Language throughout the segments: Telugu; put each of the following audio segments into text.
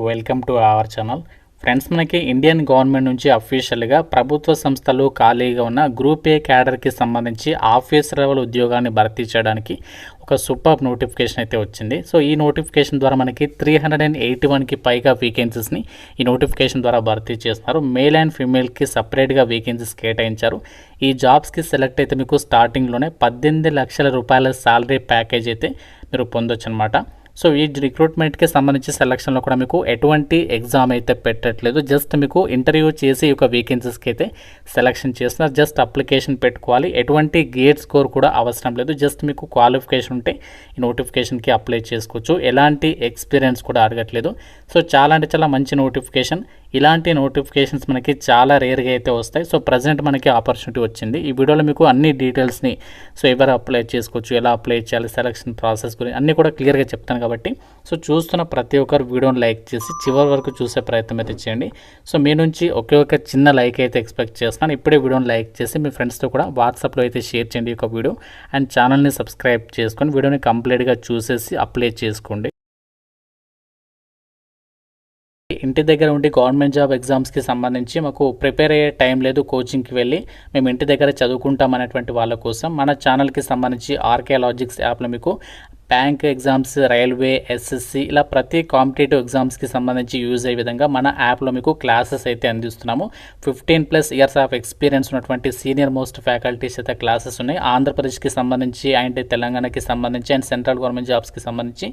Welcome to our channel. Friends, మనకి ఇండియన్ గవర్నమెంట్ నుంచి అఫీషియల్గా ప్రభుత్వ సంస్థలు ఖాళీగా ఉన్న గ్రూప్ ఏ క్యాడర్కి సంబంధించి ఆఫీసర్ లెవెల్ ఉద్యోగాన్ని భర్తీ చేయడానికి ఒక సూపర్ నోటిఫికేషన్ అయితే వచ్చింది. సో ఈ నోటిఫికేషన్ ద్వారా మనకి 381కి పైగా వేకెన్సీస్ని ఈ నోటిఫికేషన్ ద్వారా భర్తీ చేస్తున్నారు. మేల్ అండ్ ఫీమేల్కి సపరేట్గా వేకెన్సీస్ కేటాయించారు. ఈ జాబ్స్కి సెలెక్ట్ అయితే మీకు స్టార్టింగ్లోనే 18 లక్షల రూపాయల శాలరీ ప్యాకేజ్ అయితే మీరు పొందొచ్చు అనమాట. సో ఈ రిక్రూట్మెంట్కి సంబంధించి సెలక్షన్లో కూడా మీకు ఎటువంటి ఎగ్జామ్ అయితే పెట్టట్లేదు. జస్ట్ మీకు ఇంటర్వ్యూ చేసి ఈ యొక్క వేకెన్సీస్కి అయితే సెలక్షన్ చేస్తున్నారు. జస్ట్ అప్లికేషన్ పెట్టుకోవాలి. ఎటువంటి గేట్ స్కోర్ కూడా అవసరం లేదు. జస్ట్ మీకు క్వాలిఫికేషన్ ఉంటే ఈ నోటిఫికేషన్కి అప్లై చేసుకోవచ్చు. ఎలాంటి ఎక్స్పీరియన్స్ కూడా అడగట్లేదు. సో చాలా అంటే చాలా మంచి నోటిఫికేషన్. ఇలాంటి నోటిఫికేషన్స్ మనకి చాలా రేర్గా అయితే వస్తాయి. సో ప్రజెంట్ మనకి ఆపర్చునిటీ వచ్చింది. ఈ వీడియోలో మీకు అన్ని డీటెయిల్స్ని సో ఎవరు అప్లై చేసుకోవచ్చు, ఎలా అప్లై చేయాలి, సెలక్షన్ ప్రాసెస్ గురించి అన్నీ కూడా క్లియర్గా చెప్తాను కాబట్టి సో చూస్తున్న ప్రతి ఒక్కరు వీడియోని లైక్ చేసి చివరి వరకు చూసే ప్రయత్నం అయితే చేయండి. సో మీ నుంచి ఒకే ఒక చిన్న లైక్ అయితే ఎక్స్పెక్ట్ చేస్తున్నాను. ఇప్పుడే వీడియోని లైక్ చేసి మీ ఫ్రెండ్స్తో కూడా వాట్సాప్లో అయితే షేర్ చేయండి ఈ యొక్క వీడియో. అండ్ ఛానల్ని సబ్స్క్రైబ్ చేసుకొని వీడియోని కంప్లీట్గా చూసేసి అప్లై చేసుకోండి. ఇంటి దగ్గర ఉండి గవర్నమెంట్ జాబ్ ఎగ్జామ్స్కి సంబంధించి మాకు ప్రిపేర్ అయ్యే టైం లేదు, కోచింగ్కి వెళ్ళి మేము ఇంటి దగ్గర చదువుకుంటాం అనేటువంటి వాళ్ళ కోసం మన ఛానల్కి సంబంధించి ఆర్కే లాజిక్స్ యాప్లో మీకు బ్యాంక్ ఎగ్జామ్స్, రైల్వే, ఎస్ఎస్సి ఇలా ప్రతి కాంపిటేటివ్ ఎగ్జామ్స్కి సంబంధించి యూజ్ అయ్యే విధంగా మన యాప్లో మీకు క్లాసెస్ అయితే అందిస్తున్నాము. 15+ ఇయర్స్ ఆఫ్ ఎక్స్పీరియన్స్ ఉన్నటువంటి సీనియర్ మోస్ట్ ఫ్యాకల్టీస్ అయితే క్లాసెస్ ఉన్నాయి. ఆంధ్రప్రదేశ్కి సంబంధించి అండ్ తెలంగాణకి సంబంధించి అండ్ సెంట్రల్ గవర్నమెంట్ జాబ్స్కి సంబంధించి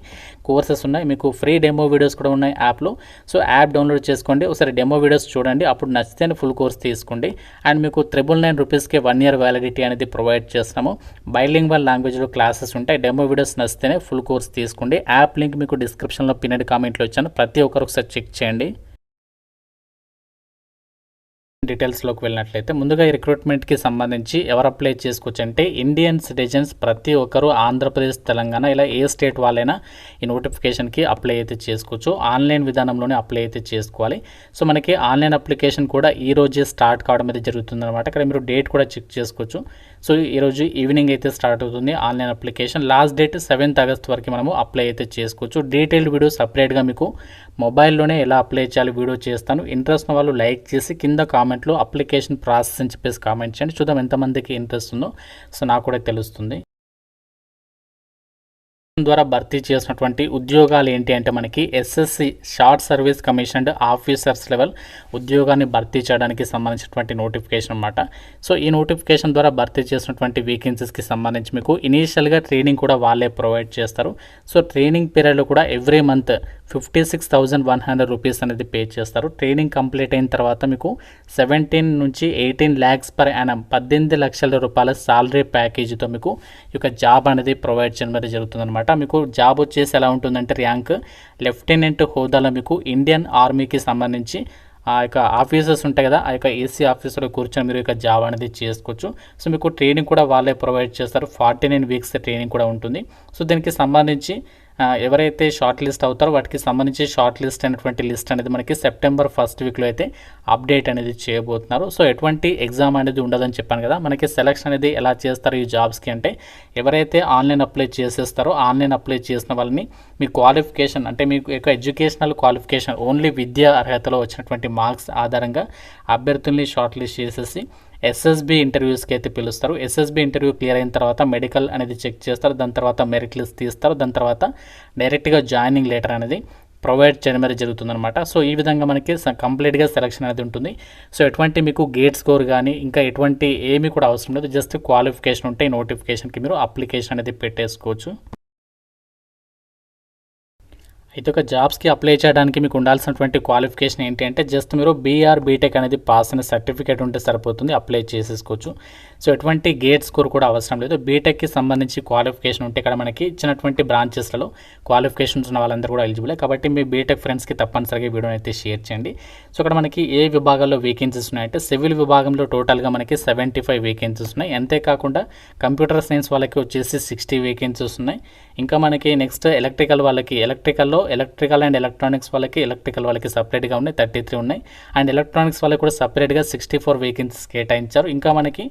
కోర్సెస్ ఉన్నాయి. మీకు ఫ్రీ డెమో వీడియోస్ కూడా ఉన్నాయి యాప్లో. సో యాప్ డౌన్లోడ్ చేసుకోండి, ఒకసారి డెమో వీడియోస్ చూడండి, అప్పుడు నచ్చితేనే ఫుల్ కోర్స్ తీసుకోండి. అండ్ మీకు 999 రూపీస్కి 1 year వ్యాలిడిటీ అనేది ప్రొవైడ్ చేస్తున్నాము. బైలింగ్వల్ లాంగ్వేజ్లో క్లాసెస్ ఉంటాయి. డెమో వీడియోస్ నచ్చితే ఫుల్ కోర్స్ తీసుకోండి. యాప్ లింక్ మీకు డిస్క్రిప్షన్లో పిన్నెడ్ కామెంట్లో ఇచ్చాను. ప్రతి ఒక్కరు ఒకసారి చెక్ చేయండి. డీటెయిల్స్లోకి వెళ్ళినట్లయితే ముందుగా ఈ రిక్రూట్మెంట్కి సంబంధించి ఎవరు అప్లై చేసుకోవచ్చు అంటే ఇండియన్ సిటిజన్స్ ప్రతి ఒక్కరు ఆంధ్రప్రదేశ్, తెలంగాణ ఇలా ఏ స్టేట్ వాళ్ళైనా ఈ నోటిఫికేషన్కి అప్లై అయితే చేసుకోవచ్చు. ఆన్లైన్ విధానంలోనే అప్లై అయితే చేసుకోవాలి. సో మనకి ఆన్లైన్ అప్లికేషన్ కూడా ఈ రోజే స్టార్ట్ కావడం అయితే జరుగుతుందన్నమాట. ఇక్కడ మీరు డేట్ కూడా చెక్ చేసుకోవచ్చు. సో ఈరోజు ఈవినింగ్ అయితే స్టార్ట్ అవుతుంది online application. Last date 7th August వరకు మనము అప్లై అయితే చేసుకోవచ్చు. డీటెయిల్డ్ వీడియో సపరేట్గా మీకు మొబైల్లోనే ఎలా అప్లై చేయాలి వీడియో చేస్తాను. ఇంట్రెస్ట్ ఉన్న వాళ్ళు లైక్ చేసి కింద కామెంట్లో అప్లికేషన్ ప్రాసెస్ అని చెప్పేసి కామెంట్ చేయండి. చూద్దాం ఎంతమందికి ఇంట్రెస్ట్ ఉందో. సో నాకు కూడా తెలుస్తుంది. ద్వారా భర్తీ చేసినటువంటి ఉద్యోగాలు ఏంటి అంటే మనకి SSC short service commissioned officers level ఉద్యోగాన్ని భర్తీ చేయడానికి సంబంధించినటువంటి నోటిఫికేషన్ అనమాట. సో ఈ నోటిఫికేషన్ ద్వారా భర్తీ చేసినటువంటి వేకెన్సీస్కి సంబంధించి మీకు ఇనీషియల్గా ట్రైనింగ్ కూడా వాళ్ళే ప్రొవైడ్ చేస్తారు. సో ట్రైనింగ్ పీరియడ్లో కూడా ఎవ్రీ మంత్ 56,100 రూపీస్ అనేది పే చేస్తారు. ట్రైనింగ్ కంప్లీట్ అయిన తర్వాత మీకు 17 నుంచి 18 lakhs per annum 18 లక్షల రూపాయల సాలరీ ప్యాకేజీతో మీకు ఈ యొక్క జాబ్ అనేది ప్రొవైడ్ చేయడం జరుగుతుందన్నమాట. మీకు జాబ్ వచ్చేసి ఎలా ఉంటుందంటే ర్యాంక్ లెఫ్టినెంట్ హోదాలో మీకు ఇండియన్ ఆర్మీకి సంబంధించి ఆ యొక్క ఆఫీసర్స్ ఉంటాయి కదా, ఆ యొక్క ఏసీ ఆఫీసర్లో కూర్చొని మీరు యొక్క జాబ్ అనేది చేసుకోవచ్చు. సో మీకు ట్రైనింగ్ కూడా వాళ్ళే ప్రొవైడ్ చేస్తారు. 49 weeks ట్రైనింగ్ కూడా ఉంటుంది. సో దీనికి సంబంధించి ఎవరైతే షార్ట్ లిస్ట్ అవుతారో వాటికి సంబంధించి షార్ట్ లిస్ట్ అయినటువంటి లిస్ట్ అనేది మనకి September 1st weekలో అయితే అప్డేట్ అనేది చేయబోతున్నారు. సో ఎటువంటి ఎగ్జామ్ అనేది ఉండదని చెప్పాను కదా. మనకి సెలక్షన్ అనేది ఎలా చేస్తారు ఈ జాబ్స్కి అంటే ఎవరైతే ఆన్లైన్ అప్లై చేసేస్తారో ఆన్లైన్ అప్లై చేసిన వాళ్ళని మీ క్వాలిఫికేషన్ అంటే మీకు యొక్క ఎడ్యుకేషనల్ క్వాలిఫికేషన్ ఓన్లీ విద్యా అర్హతలో వచ్చినటువంటి మార్క్స్ ఆధారంగా అభ్యర్థుల్ని షార్ట్ లిస్ట్ చేసేసి ఎస్ఎస్బి ఇంటర్వ్యూస్కి అయితే పిలుస్తారు. ఎస్ఎస్బి ఇంటర్వ్యూ క్లియర్ అయిన తర్వాత మెడికల్ అనేది చెక్ చేస్తారు. దాని తర్వాత మెరిట్ లిస్ట్ తీస్తారు. దాని తర్వాత డైరెక్ట్గా జాయినింగ్ లెటర్ అనేది ప్రొవైడ్ చేయడం అనేది జరుగుతుందన్నమాట. సో ఈ విధంగా మనకి కంప్లీట్గా సెలక్షన్ అనేది ఉంటుంది. సో ఎటువంటి మీకు గేట్ స్కోర్ కానీ ఇంకా ఎటువంటి ఏమీ కూడా అవసరం లేదు. జస్ట్ క్వాలిఫికేషన్ ఉంటే ఈ నోటిఫికేషన్కి మీరు అప్లికేషన్ అనేది పెట్టేసుకోవచ్చు. అయితే ఒక జాబ్స్కి అప్లై చేయడానికి మీకు ఉండాల్సినటువంటి క్వాలిఫికేషన్ ఏంటి అంటే జస్ట్ మీరు బీఆర్ బీటెక్ అనేది పాస్ అయిన సర్టిఫికేట్ ఉంటే సరిపోతుంది, అప్లై చేసేసుకోవచ్చు. సో ఎటువంటి గేట్ స్కోర్ కూడా అవసరం లేదు. బీటెక్కి సంబంధించి క్వాలిఫికేషన్ ఉంటే ఇక్కడ మనకి ఇచ్చినటువంటి బ్రాంచెస్లలో క్వాలిఫికేషన్స్ ఉన్న వాళ్ళందరూ కూడా ఎలిజిబులే. కాబట్టి మీ బీటెక్ ఫ్రెండ్స్కి తప్పనిసరిగా వీడియోని అయితే షేర్ చేయండి. సో ఇక్కడ మనకి ఏ విభాగాల్లో వేకెన్సీస్ ఉన్నాయంటే సివిల్ విభాగంలో టోటల్గా మనకి 75 వేకెన్సీస్ ఉన్నాయి. అంతేకాకుండా కంప్యూటర్ సైన్స్ వాళ్ళకి వచ్చేసి 60 వేకెన్సీస్ ఉన్నాయి. ఇంకా మనకి నెక్స్ట్ ఎలక్ట్రికల్ వాళ్ళకి ఎలక్ట్రికల్ అండ్ ఎలక్ట్రానిక్స్ వాళ్ళకి సపరేట్గా ఉన్నాయి, 33 ఉన్నాయి. అండ్ ఎలక్ట్రానిక్స్ వాళ్ళకి కూడా సపరేట్గా 64 వేకెన్సీస్ కేటాయించారు. ఇంకా మనకి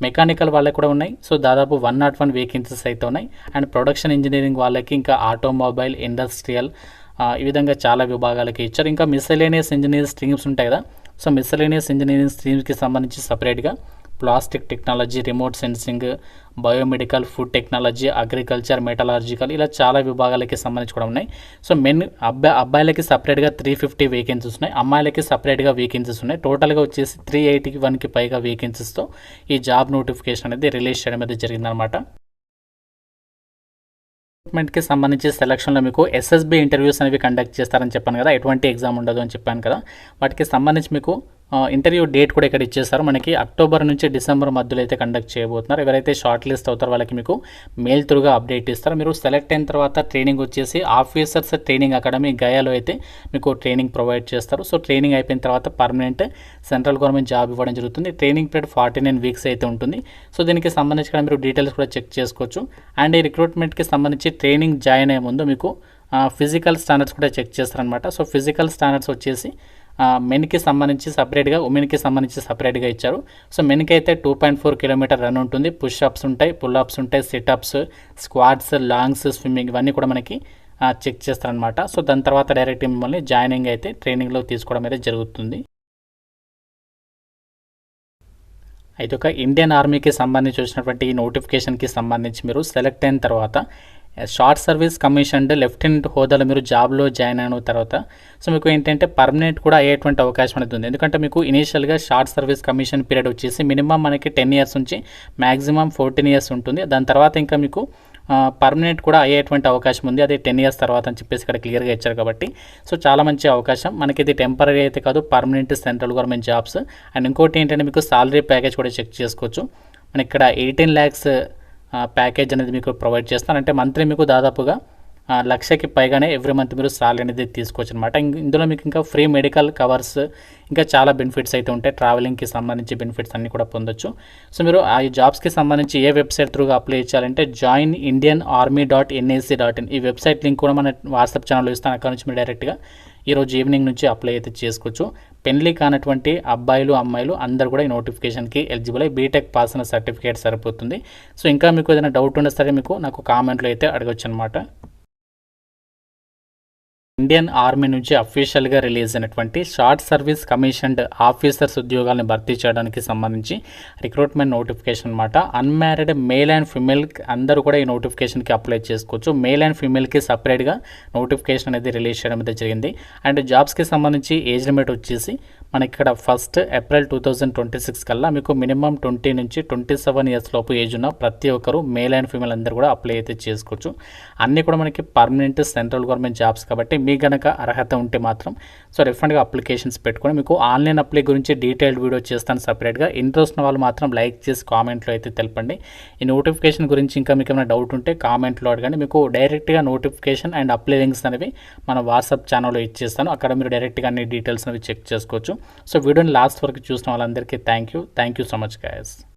మెకానికల్ వాళ్ళకి కూడా ఉన్నాయి. సో దాదాపు 101 వేకెన్సీస్ అయితే ఉన్నాయి. అండ్ ప్రొడక్షన్ ఇంజనీరింగ్ వాళ్ళకి ఇంకా ఆటోమొబైల్, ఇండస్ట్రియల్ ఈ విధంగా చాలా విభాగాలకి ఇచ్చారు. ఇంకా మిస్సెలేనియస్ ఇంజనీరింగ్ స్ట్రీమ్స్ ఉంటాయి కదా, సో మిస్సెలేనియస్ ఇంజనీరింగ్ స్ట్రీమ్స్కి సంబంధించి సపరేట్గా plastic technology, remote sensing, biomedical, food technology, agriculture, మెటలాజికల్, ఇలా చాలా విభాగాలకి సంబంధించి కూడా ఉన్నాయి. సో అబ్బాయిలకి సపరేట్గా 350 వేకెన్సీస్ ఉన్నాయి, అమ్మాయిలకి సపరేట్గా వేకెన్సీస్ ఉన్నాయి. టోటల్గా వచ్చేసి 381కి పైగా వేకెన్సీస్తో ఈ జాబ్ నోటిఫికేషన్ అనేది రిలీజ్ చేయడం అనేది జరిగిందనమాట. రిక్రూట్మెంట్కి సంబంధించి సెలక్షన్లో మీకు ఎస్ఎస్బి ఇంటర్వ్యూస్ అనేవి కండక్ట్ చేస్తారని చెప్పాను కదా, ఎటువంటి ఎగ్జామ్ ఉండదు అని చెప్పాను కదా. వాటికి సంబంధించి మీకు ఇంటర్వ్యూ డేట్ కూడా ఇక్కడ ఇచ్చేస్తారు. మనకి అక్టోబర్ నుంచి డిసెంబర్ మధ్యలో అయితే కండక్ట్ చేయబోతున్నారు. ఎవరైతే షార్ట్ లిస్ట్ అవుతారో వాళ్ళకి మీకు మెయిల్ త్రూగా అప్డేట్ ఇస్తారు. మీరు సెలెక్ట్ అయిన తర్వాత ట్రైనింగ్ వచ్చేసి ఆఫీసర్స్ ట్రైనింగ్ అకాడమీ గయాలో అయితే మీకు ట్రైనింగ్ ప్రొవైడ్ చేస్తారు. సో ట్రైనింగ్ అయిపోయిన తర్వాత పర్మనెంట్ సెంట్రల్ గవర్నమెంట్ జాబ్ ఇవ్వడం జరుగుతుంది. ట్రైనింగ్ పీరియడ్ 49 వీక్స్ అయితే ఉంటుంది. సో దీనికి సంబంధించి కూడా మీరు డీటెయిల్స్ కూడా చెక్ చేసుకోవచ్చు. అండ్ ఈ రిక్రూట్మెంట్కి సంబంధించి ట్రైనింగ్ జాయిన్ అయ్యే ముందు మీకు ఫిజికల్ స్టాండర్డ్స్ కూడా చెక్ చేస్తారనమాట. సో ఫిజికల్ స్టాండర్డ్స్ వచ్చేసి మెన్కి సంబంధించి సపరేట్గా, ఉమెన్కి సంబంధించి సపరేట్గా ఇచ్చారు. సో మెన్కి అయితే 2.4 కిలోమీటర్ రన్ ఉంటుంది, పుష్ అప్స్ ఉంటాయి, పుల్ అప్స్ ఉంటాయి, సిటప్స్, స్క్వాడ్స్, లాంగ్స్, స్విమ్మింగ్, ఇవన్నీ కూడా మనకి చెక్ చేస్తారనమాట. సో దాని తర్వాత డైరెక్ట్ మిమ్మల్ని జాయినింగ్ అయితే ట్రైనింగ్లో తీసుకోవడం అయితే జరుగుతుంది. అయితే ఒక ఇండియన్ ఆర్మీకి సంబంధించి వచ్చినటువంటి ఈ నోటిఫికేషన్కి సంబంధించి మీరు సెలెక్ట్ అయిన తర్వాత షార్ట్ సర్వీస్ కమిషన్ లెఫ్టినెంట్ హోదాలో మీరు జాబ్లో జాయిన్ అయిన తర్వాత సో మీకు ఏంటంటే పర్మనెంట్ కూడా అయ్యేటువంటి అవకాశం అనేది ఉంది. ఎందుకంటే మీకు ఇనీషియల్గా షార్ట్ సర్వీస్ కమిషన్ పీరియడ్ వచ్చేసి మినిమం మనకి 10 ఇయర్స్ నుంచి మ్యాక్సిమం 14 ఇయర్స్ ఉంటుంది. దాని తర్వాత ఇంకా మీకు పర్మనెంట్ కూడా అయ్యేటువంటి అవకాశం ఉంది, అది 10 ఇయర్స్ తర్వాత అని చెప్పేసి ఇక్కడ క్లియర్గా ఇచ్చారు. కాబట్టి సో చాలా మంచి అవకాశం మనకి. ఇది టెంపరీ అయితే కాదు, permanent central government jobs. And ఇంకోటి ఏంటంటే మీకు సాలరీ ప్యాకేజ్ కూడా చెక్ చేసుకోవచ్చు. మనకి ఇక్కడ 18 lakhs ప్యాకేజ్ అనేది మీకు ప్రొవైడ్ చేస్తాను. అంటే మంత్లీ మీకు దాదాపుగా 1,00,000కి పైగానే ఎవ్రీ మంత్ మీరు సాలరీ అనేది తీసుకోవచ్చు అనమాట. ఇందులో మీకు ఇంకా ఫ్రీ మెడికల్ కవర్స్, ఇంకా చాలా బెనిఫిట్స్ అయితే ఉంటాయి. ట్రావెలింగ్కి సంబంధించి బెనిఫిట్స్ అన్నీ కూడా పొందొచ్చు. సో మీరు ఆ జాబ్స్కి సంబంధించి ఏ వెబ్సైట్ త్రూగా అప్లై చేయాలంటే joinindianarmy.nac.in ఈ వెబ్సైట్ లింక్ కూడా మన వాట్సాప్ ఛానల్లో ఇస్తాను. అక్కడ నుంచి మీరు డైరెక్ట్గా ఈరోజు ఈవినింగ్ నుంచి అప్లై అయితే చేసుకోవచ్చు. పెళ్లి కానటువంటి అబ్బాయిలు, అమ్మాయిలు అందరూ కూడా ఈ నోటిఫికేషన్కి ఎలిజిబుల్ అయ్యి బీటెక్ పాస్ అయిన సర్టిఫికేట్ సరిపోతుంది. సో ఇంకా మీకు ఏదైనా డౌట్ ఉన్నా సరే మీకు నాకు కామెంట్లో అయితే అడగొచ్చు అనమాట. ఇండియన్ ఆర్మీ నుంచి అఫీషియల్గా రిలీజ్ అయినటువంటి షార్ట్ సర్వీస్ కమిషన్డ్ ఆఫీసర్స్ ఉద్యోగాలను భర్తీ చేయడానికి సంబంధించి రిక్రూట్మెంట్ నోటిఫికేషన్ అనమాట. అన్మ్యారీడ్ మేల్ అండ్ ఫిమేల్ అందరూ కూడా ఈ నోటిఫికేషన్కి అప్లై చేసుకోవచ్చు. మేల్ అండ్ ఫిమేల్కి సపరేట్గా నోటిఫికేషన్ అనేది రిలీజ్ చేయడం అయితే జరిగింది. అండ్ జాబ్స్కి సంబంధించి ఏజ్ లిమిట్ వచ్చేసి మనకి ఇక్కడ 1 ఏప్రిల్ 2026 కల్లా మీకు మినిమం 20 నుంచి 27 ఇయర్స్ లోపు ఏజ్ ఉన్న ప్రతి ఒక్కరు మేల్ అండ్ ఫీమేల్ అందరూ కూడా అప్లై అయితే చేసుకోవచ్చు. అన్నీ కూడా మనకి పర్మనెంట్ సెంట్రల్ గవర్నమెంట్ జాబ్స్ కాబట్టి మీ కనుక అర్హత ఉంటే మాత్రం సో డెఫినెట్గా అప్లికేషన్స్ పెట్టుకొని మీకు ఆన్లైన్ అప్లై గురించి డీటెయిల్డ్ వీడియో చేస్తాను సపరేట్గా. ఇంట్రెస్ట్ ఉన్న వాళ్ళు మాత్రం లైక్ చేసి కామెంట్లో అయితే తెలపండి. ఈ నోటిఫికేషన్ గురించి ఇంకా మీకు ఏమైనా డౌట్ ఉంటే కామెంట్లో అడగండి. మీకు డైరెక్ట్గా నోటిఫికేషన్ అండ్ అప్లై లింక్స్ అనేవి మన వాట్సాప్ ఛానల్లో ఇచ్చేస్తాను. అక్కడ మీరు డైరెక్ట్గా అన్ని డీటెయిల్స్ అనేవి చెక్ చేసుకోవచ్చు. సో వీడియోని లాస్ట్ వరకు చూసిన వాళ్ళందరికీ thank you so much guys.